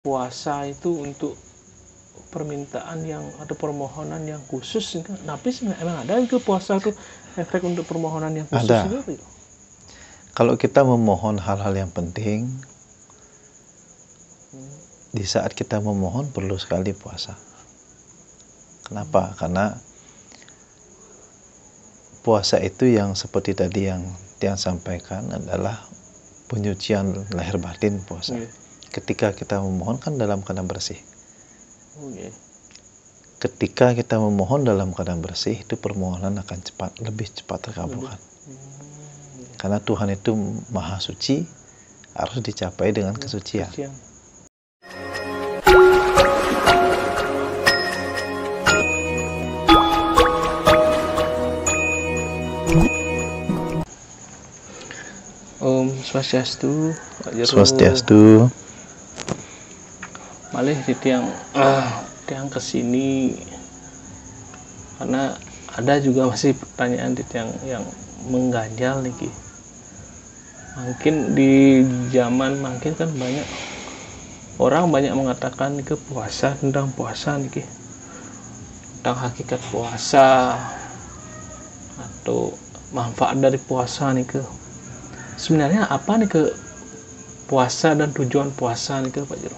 puasa itu untuk permintaan yang atau permohonan yang khusus, tapi emang ada itu puasa itu efek untuk permohonan yang khusus Ada. itu? Kalau kita memohon hal-hal yang penting, di saat kita memohon perlu sekali puasa. Kenapa? Karena puasa itu yang seperti tadi yang sampaikan adalah penyucian lahir batin puasa. Ketika kita memohon kan dalam keadaan bersih. Ketika kita memohon dalam keadaan bersih, itu permohonan akan lebih cepat terkabulkan. Karena Tuhan itu maha suci, harus dicapai dengan kesucian. Om Swastiastu. Swastiastu. Malih di tiang kesini karena ada juga masih pertanyaan di tiang yang mengganjal nih. Mungkin di zaman makin kan banyak orang mengatakan ke puasa, tentang puasa nih, tentang hakikat puasa atau manfaat dari puasa nih ke. Sebenarnya apa nih ke puasa dan tujuan puasa nih ke Pak Jero?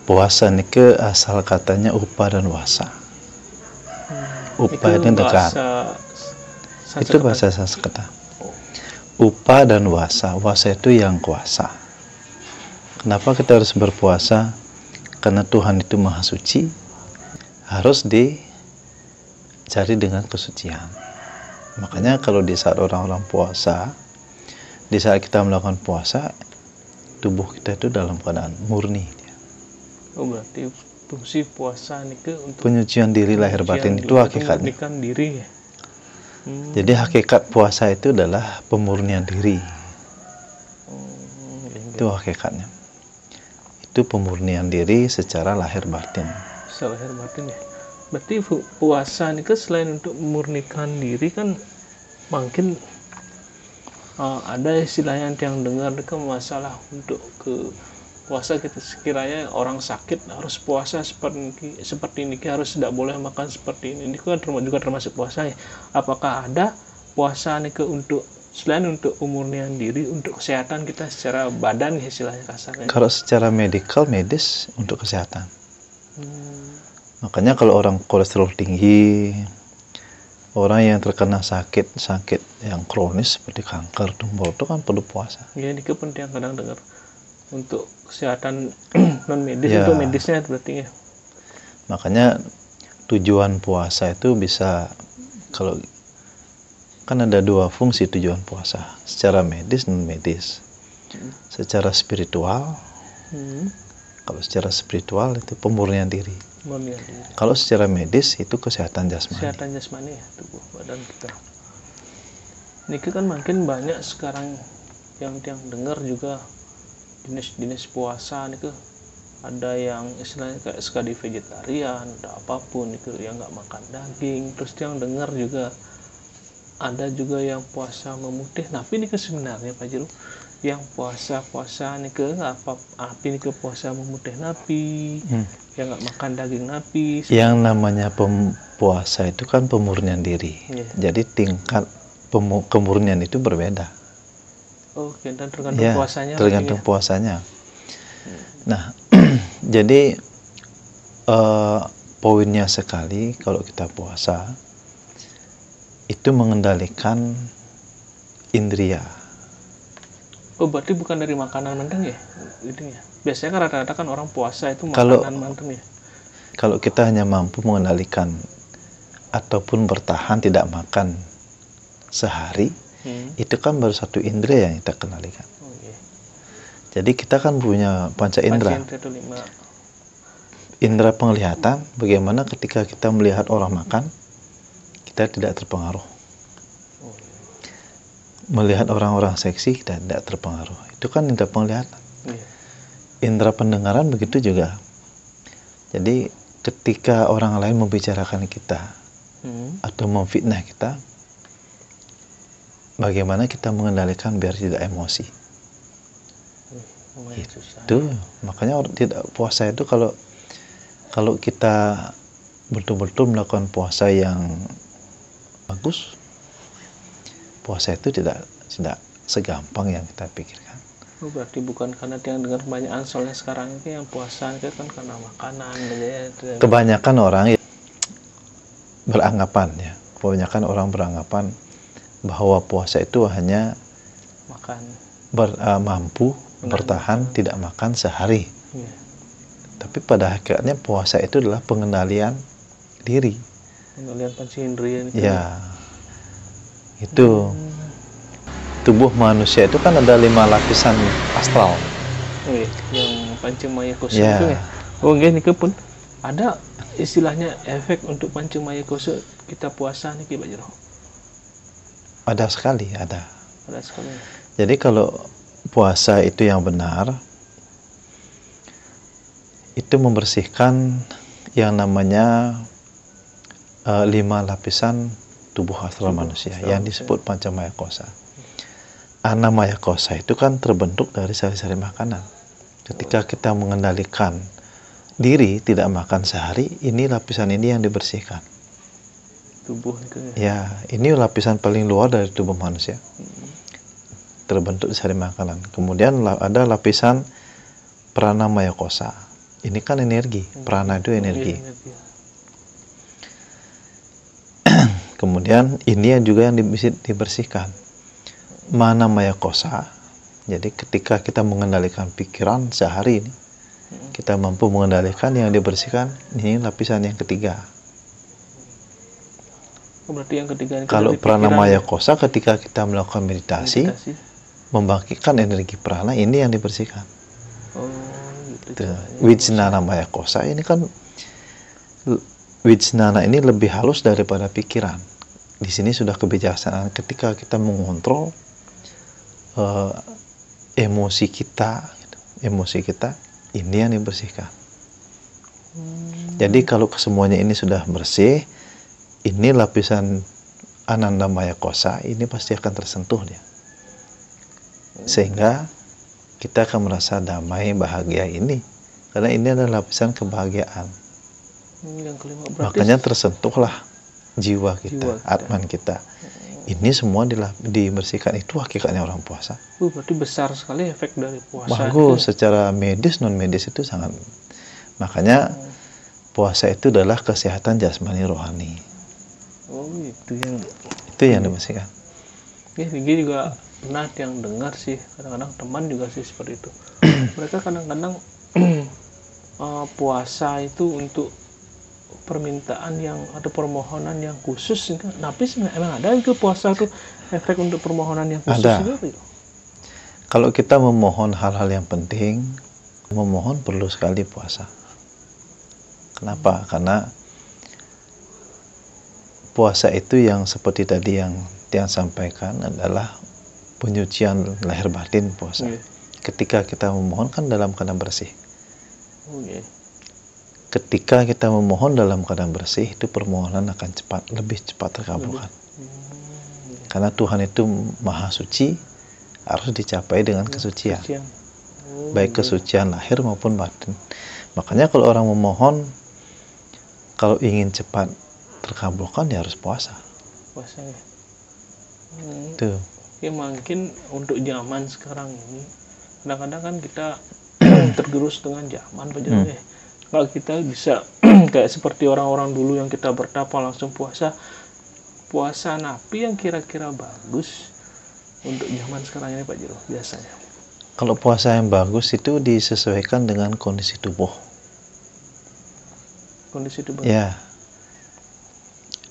Puasa nike asal katanya upa dan wasa. Upa itu dekat. Itu bahasa Sanskerta. Upa dan wasa. Wasa itu yang kuasa. Kenapa kita harus berpuasa? Karena Tuhan itu maha suci. Harus dicari dengan kesucian. Makanya kalau di saat orang-orang puasa, di saat kita melakukan puasa, tubuh kita itu dalam keadaan murni. Oh, berarti fungsi puasa nih ke untuk penyucian diri lahir batin itu hakikatnya. Diri ya. Jadi hakikat puasa itu adalah pemurnian diri. Itu hakikatnya. Itu pemurnian diri secara lahir batin. Secara lahir batin ya. Berarti puasa nih ke selain untuk memurnikan diri kan mungkin ada istilahnya yang dengar ke masalah untuk ke puasa kita sekiranya orang sakit harus puasa seperti ini harus tidak boleh makan seperti ini kan juga termasuk puasa ya. Apakah ada puasa nih ke untuk selain untuk pemurnian diri untuk kesehatan kita secara badan istilahnya kasarnya? Kalau secara medis untuk kesehatan. Makanya kalau orang kolesterol tinggi, orang yang terkena sakit yang kronis seperti kanker, tumor itu kan perlu puasa. Ya, ini kepentingan kadang dengar untuk kesehatan non medis ya. Itu medisnya berarti ya. Makanya tujuan puasa itu bisa, kalau kan ada dua fungsi tujuan puasa, secara medis non medis. Secara spiritual, kalau secara spiritual itu pemurnian diri. Kalau secara medis itu kesehatan jasmani. Kesehatan jasmani ya, tubuh badan kita. Ini kan makin banyak sekarang yang dengar juga jenis puasa nih ke, ada yang istilahnya kayak sekali vegetarian, ada apapun itu yang nggak makan daging. Terus yang dengar juga ada juga yang puasa memutih. Tapi ini ke sebenarnya Pak Jero, yang puasa nih ke api nih ke puasa memutih napi, yang nggak makan daging napi. Yang namanya puasa itu kan pemurnian diri. Jadi tingkat kemurnian itu berbeda. Oh, tergantung puasanya. Tergantung puasanya. Nah, jadi poinnya sekali kalau kita puasa itu mengendalikan indria. Oh, berarti bukan dari makanan menteng ya? Biasanya kan rata-rata kan orang puasa itu makanan menteng ya. Kalau kita hanya mampu mengendalikan ataupun bertahan tidak makan sehari, itu kan baru satu indera yang kita kendalikan. Jadi kita kan punya panca indera. Indera penglihatan, bagaimana ketika kita melihat orang makan, kita tidak terpengaruh. Melihat orang-orang seksi, kita tidak terpengaruh. Itu kan indera penglihatan. Indera pendengaran begitu juga. Jadi ketika orang lain membicarakan kita atau memfitnah kita, bagaimana kita mengendalikan biar tidak emosi. lumayan susah. Itu makanya tidak puasa itu kalau kita betul-betul melakukan puasa yang bagus, puasa itu tidak segampang yang kita pikirkan. Berarti bukan karena yang dengan kebanyakan soalnya sekarang ini yang puasa itu kan karena makanan ya. Kebanyakan orang beranggapan kebanyakan orang beranggapan bahwa puasa itu hanya makan, mampu bertahan tidak makan sehari. Ya. Tapi pada hakikatnya puasa itu adalah pengendalian diri. Pengendalian panca indera. Ya, itu tubuh manusia itu kan ada 5 lapisan astral. Yang pancamaya kosa Ya. itu ya. Oh ini pun ada istilahnya efek untuk pancamaya kosa kita puasa nih Pak Jero. Ada sekali, ada. Ada sekali. Jadi kalau puasa itu yang benar, itu membersihkan yang namanya 5 lapisan tubuh astral manusia yang disebut pancamaya kosa. Anamaya kosa itu kan terbentuk dari sari-sari makanan. Ketika kita mengendalikan diri tidak makan sehari, ini lapisan ini yang dibersihkan. Tubuh itu ya. Ini lapisan paling luar dari tubuh manusia. Terbentuk dari makanan. Kemudian ada lapisan pranamaya kosa. Ini kan energi. Prana itu energi. Kemudian ini juga yang dibersihkan. Manamaya kosa. Jadi ketika kita mengendalikan pikiran sehari ini, kita mampu mengendalikan yang dibersihkan. Ini lapisan yang ketiga. Berarti yang ketiga ini kalau pranamaya kosa ketika kita melakukan meditasi, membangkitkan energi prana, ini yang dibersihkan. Gitu. Wijnanamaya kosa ini kan, wijnana ini lebih halus daripada pikiran. Di sini sudah kebijaksanaan ketika kita mengontrol emosi kita, ini yang dibersihkan. Jadi kalau kesemuanya ini sudah bersih, ini lapisan anandamaya kosa ini pasti akan tersentuh dia, sehingga kita akan merasa damai, bahagia ini, karena ini adalah lapisan kebahagiaan. Yang kelima, makanya tersentuhlah jiwa kita, atman kita. Ini semua dibersihkan. Itu hakikatnya orang puasa. Berarti besar sekali efek dari puasa. Bagus, secara medis, non medis itu sangat. Makanya puasa itu adalah kesehatan jasmani rohani. Itu yang dibersihkan. Ya, Gigi juga pernah yang dengar sih, kadang-kadang teman juga sih seperti itu. Mereka kadang-kadang puasa itu untuk permintaan yang atau permohonan yang khusus. Tapi emang ada itu puasa itu efek untuk permohonan yang khusus? Ada. Juga, kalau kita memohon hal-hal yang penting, memohon perlu sekali puasa. Kenapa? Karena puasa itu yang seperti tadi yang sampaikan adalah penyucian lahir batin puasa. Ketika kita memohon kan dalam keadaan bersih. Ketika kita memohon dalam keadaan bersih, itu permohonan akan lebih cepat terkabulkan. Karena Tuhan itu maha suci, harus dicapai dengan kesucian. Baik kesucian lahir maupun batin. Makanya kalau orang memohon, kalau ingin cepat terkabulkan, ya harus puasa. Puasa ya. Itu. Ya mungkin untuk zaman sekarang ini, kadang-kadang kan kita tergerus dengan zaman, Pak. Kalau kita bisa kayak seperti orang-orang dulu yang kita bertapa langsung puasa napi yang kira-kira bagus untuk zaman sekarang ini Pak Jero biasanya. Kalau puasa yang bagus itu disesuaikan dengan kondisi tubuh. Kondisi tubuh. Ya.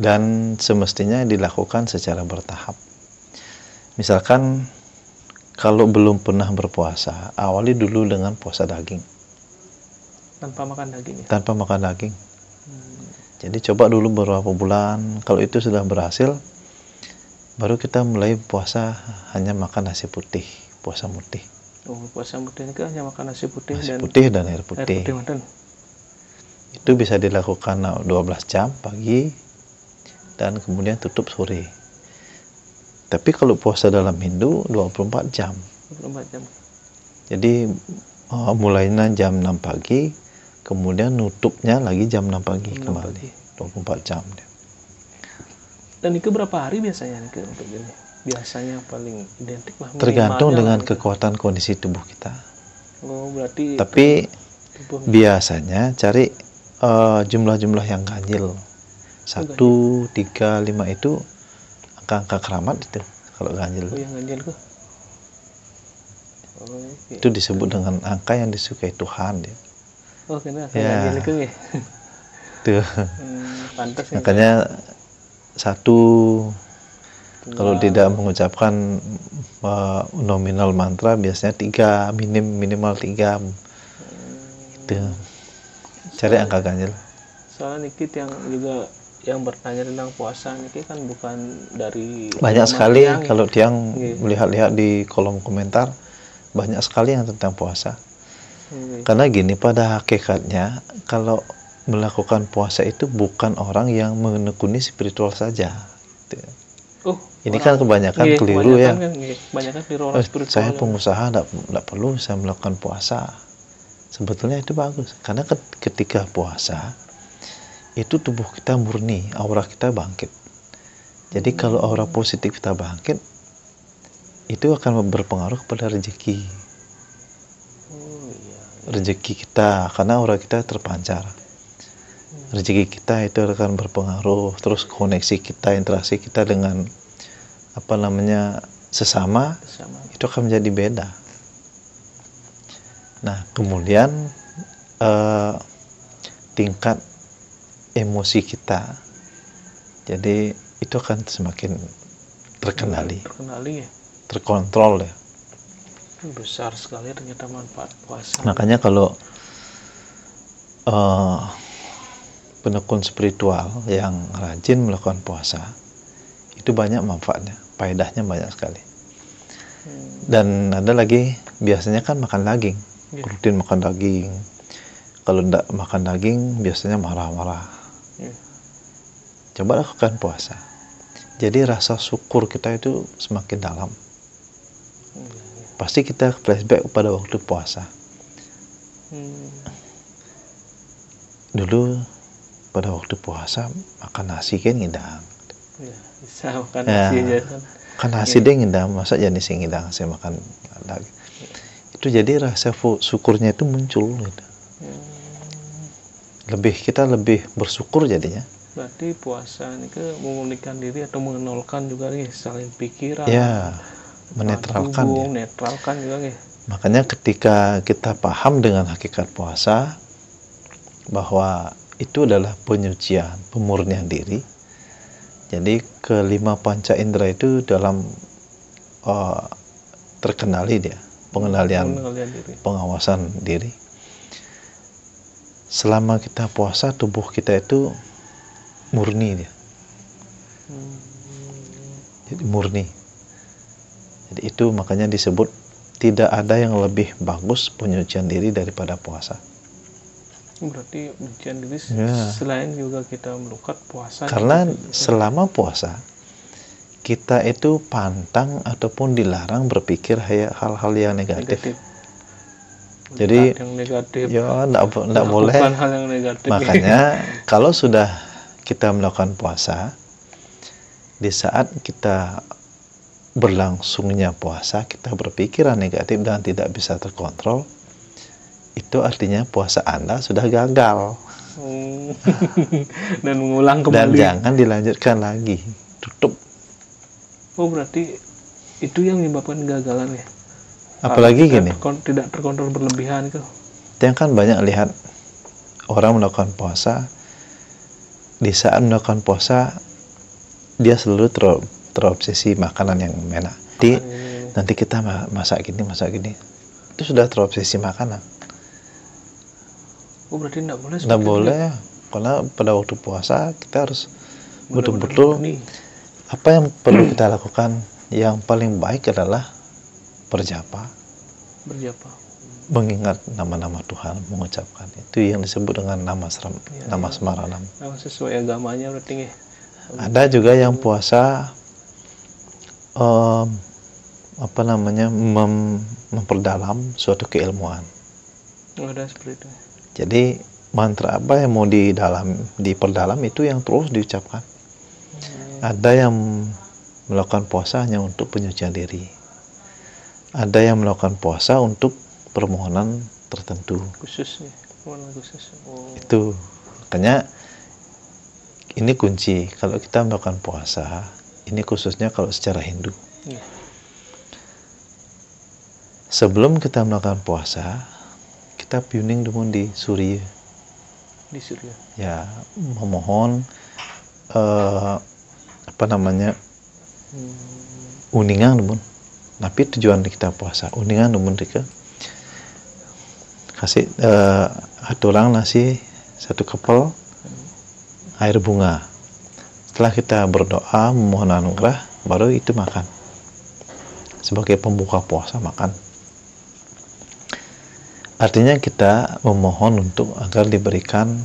Dan semestinya dilakukan secara bertahap. Misalkan kalau belum pernah berpuasa, awali dulu dengan puasa daging. Tanpa makan daging ya? Tanpa makan daging. Jadi coba dulu beberapa bulan. Kalau itu sudah berhasil, baru kita mulai puasa hanya makan nasi putih, puasa mutih. Puasa mutih ini kan hanya makan nasi putih dan air putih. Itu bisa dilakukan 12 jam pagi dan kemudian tutup sore. Tapi kalau puasa dalam Hindu 24 jam. 24 jam. Jadi mulainya jam 6 pagi, kemudian nutupnya lagi jam 6 pagi 6 kembali, pagi. 24 jam. Dan itu berapa hari biasanya nih untuk ini? Biasanya paling identik lah. Tergantung minimalnya dengan lah, kekuatan kondisi tubuh kita. Oh, berarti Tapi tubuh biasanya cari jumlah-jumlah yang ganjil. 1, 3, 5 itu angka-angka keramat itu kalau ganjil. Oh, yang ganjil tuh. Oh, okay. Itu disebut dengan angka yang disukai Tuhan dia. Oh, kena Ya. ganjil itu ya. Tuh. Pantas ya. Makanya 1 kalau tidak mengucapkan nominal mantra biasanya 3, minimal 3. Itu. Cari angka ganjil. Soalnya Nikit yang juga yang bertanya tentang puasa Niki kan bukan dari Banyak sekali tiang, kalau tiang Iya. melihat-lihat di kolom komentar, banyak sekali yang tentang puasa. Iya. Karena gini, pada hakikatnya kalau melakukan puasa itu bukan orang yang menekuni spiritual saja. Gitu. Oh, Ini kan kebanyakan keliru ya. Kebanyakan keliru orang spiritual. Saya pengusaha tidak perlu saya melakukan puasa. Sebetulnya itu bagus karena ketika puasa itu tubuh kita murni, aura kita bangkit. Jadi kalau aura positif kita bangkit, itu akan berpengaruh pada rezeki. Oh, iya. Rezeki kita, karena aura kita terpancar. Rezeki kita itu akan berpengaruh, terus koneksi kita, interaksi kita dengan sesama itu akan menjadi beda. Nah, kemudian tingkat emosi kita, jadi itu akan semakin terkendali, ya. terkontrol ya. Besar sekali ternyata manfaat puasa. Makanya kalau penekun spiritual yang rajin melakukan puasa itu banyak manfaatnya, faedahnya banyak sekali. Dan ada lagi, biasanya kan makan daging, rutin makan daging. Kalau tidak makan daging biasanya marah-marah. Coba lakukan puasa, jadi rasa syukur kita itu semakin dalam. Pasti kita flashback pada waktu puasa. Dulu pada waktu puasa makan nasi kan ngidang. Bisa makan nasi aja kan. Makan nasi deh ngidang, masa jenis yang ngidang saya makan daging. Itu jadi rasa syukurnya itu muncul gitu. Kita lebih bersyukur jadinya. Berarti puasa ini memulihkan diri atau mengenolkan juga nih saling pikiran. Ya, menetralkan tubuh, ya. Netralkan juga nih. Makanya ketika kita paham dengan hakikat puasa bahwa itu adalah penyucian, pemurnian diri. Jadi kelima panca indera itu dalam terkenali dia, pengendalian diri. Pengawasan diri. Selama kita puasa, tubuh kita itu murni dia. Jadi murni. Jadi itu makanya disebut tidak ada yang lebih bagus penyucian diri daripada puasa. Berarti penyucian diri selain juga kita melakukan puasa. Karena selama puasa kita itu pantang ataupun dilarang berpikir hal-hal yang negatif. Jadi yang negatif. Ya enggak boleh. Hal yang negatif. Makanya kalau sudah kita melakukan puasa, di saat kita berlangsungnya puasa kita berpikiran negatif dan tidak bisa terkontrol, itu artinya puasa Anda sudah gagal. Dan mengulang kembali. Dan jangan dilanjutkan lagi, tutup. Oh, berarti itu yang menyebabkan kegagalan ya? Apalagi gini, tidak terkontrol berlebihan itu. Yang kan banyak lihat orang melakukan puasa, di saat melakukan puasa dia selalu terobsesi makanan yang enak. Nanti kita masak gini, itu sudah terobsesi makanan. Oh, berarti tidak boleh? Tidak boleh, karena pada waktu puasa kita harus betul-betul apa yang perlu kita lakukan. Yang paling baik adalah berjapa, mengingat nama-nama Tuhan, mengucapkan itu yang disebut dengan nama semaranam. Nama sesuai agamanya berarti ya. Ada juga yang puasa memperdalam suatu keilmuan. Ada seperti itu. Jadi mantra apa yang mau diperdalam itu yang terus diucapkan. Ada yang melakukan puasa hanya untuk penyucian diri. Ada yang melakukan puasa untuk permohonan tertentu. Khususnya, permohonan khusus. Itu makanya ini kunci kalau kita melakukan puasa. Ini khususnya kalau secara Hindu. Ya. Sebelum kita melakukan puasa, kita piuning dulu di Surya. Di Surya. Ya, memohon uningan dulu. Tapi tujuan kita puasa, uningan dulu mereka kasih aturang nasi satu kepel air bunga. Setelah kita berdoa memohon anugerah, baru itu makan. Sebagai pembuka puasa makan. Artinya kita memohon untuk agar diberikan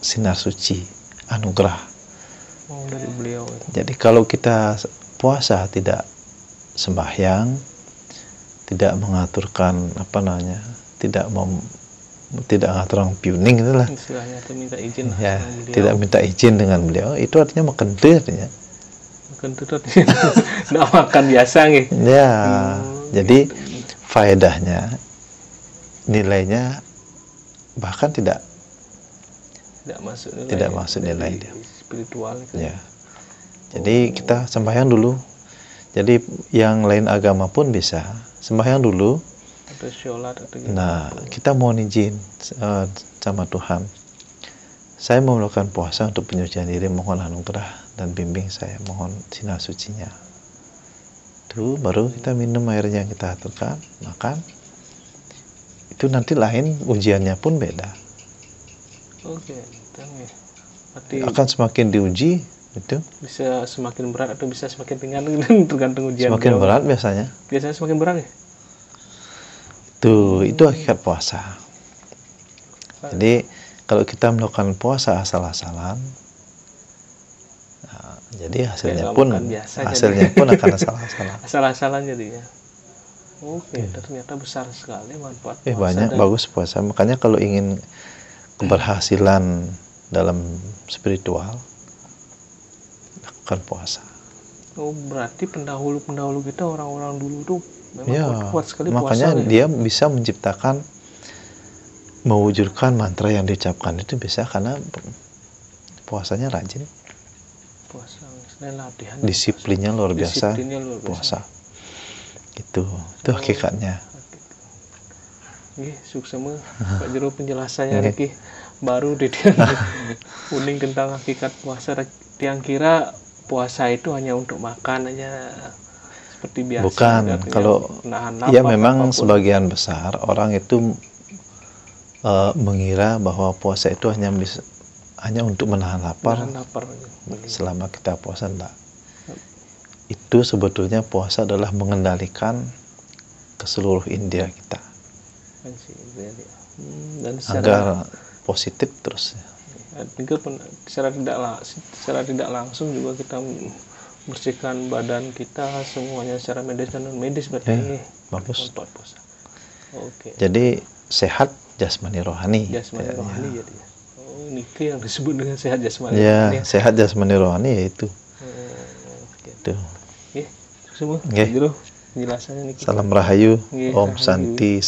sinar suci, anugerah. Dari beliau. Jadi kalau kita puasa tidak sembahyang, tidak mengaturkan tidak ngatur piuning itulah. Istilahnya itu minta izin. Ya, tidak minta izin dengan beliau, itu artinya makan artinya. Makan artinya tidak makan biasa nih. Ya, jadi faedahnya, nilainya bahkan tidak masuk nilai dia. Spiritual itu. Ya. Jadi kita sembahyang dulu. Jadi yang lain agama pun bisa sembahyang dulu. Atau sholat atau gitu. Nah, kita mohon izin sama Tuhan. Saya mau melakukan puasa untuk penyucian diri, mohon anugerah dan bimbing saya, mohon sinar sucinya. Itu baru kita minum airnya yang kita aturkan, makan. Itu nanti lain ujiannya pun beda. Oke, berarti akan semakin diuji itu. Bisa semakin berat atau bisa semakin ringan tergantung ujian. Semakin berat biasanya. Biasanya semakin berat ya? Itu hakikat puasa. Jadi kalau kita melakukan puasa asal-asalan, nah, jadi hasilnya pun akan asal-asalan. Asal-asalan jadinya. Oke, ternyata besar sekali manfaat puasa. Banyak bagus puasa. Makanya kalau ingin keberhasilan dalam spiritual, lakukan puasa. Oh, berarti pendahulu kita orang-orang dulu tuh memang kuat sekali makanya puasa. Dia bisa menciptakan, mewujudkan mantra yang diucapkan itu bisa karena puasanya rajin. Puasa, latihan. Disiplinnya luar biasa. Puasa. Itu hakikatnya. Sukses Pak Jero penjelasannya Riki. Baru dia kuning tentang hakikat puasa. Yang kira puasa itu hanya untuk makan aja seperti biasa. Bukan, kalau memang sebagian besar orang itu mengira bahwa puasa itu hanya untuk menahan lapar. Selama kita puasa, enggak. Itu sebetulnya puasa adalah mengendalikan ke seluruh indera kita. Dan agar positif terus. Secara tidak langsung juga kita bersihkan badan kita semuanya secara medis dan non medis berarti ini bagus. Puasa. Oke. Jadi sehat jasmani rohani. Jasmani rohani jadi. Oh, ini yang disebut dengan sehat jasmani rohani. Ya, sehat jasmani rohani yaitu. Itu. Semua. Jero penjelasannya Niki. Salam Rahayu. Om Santi.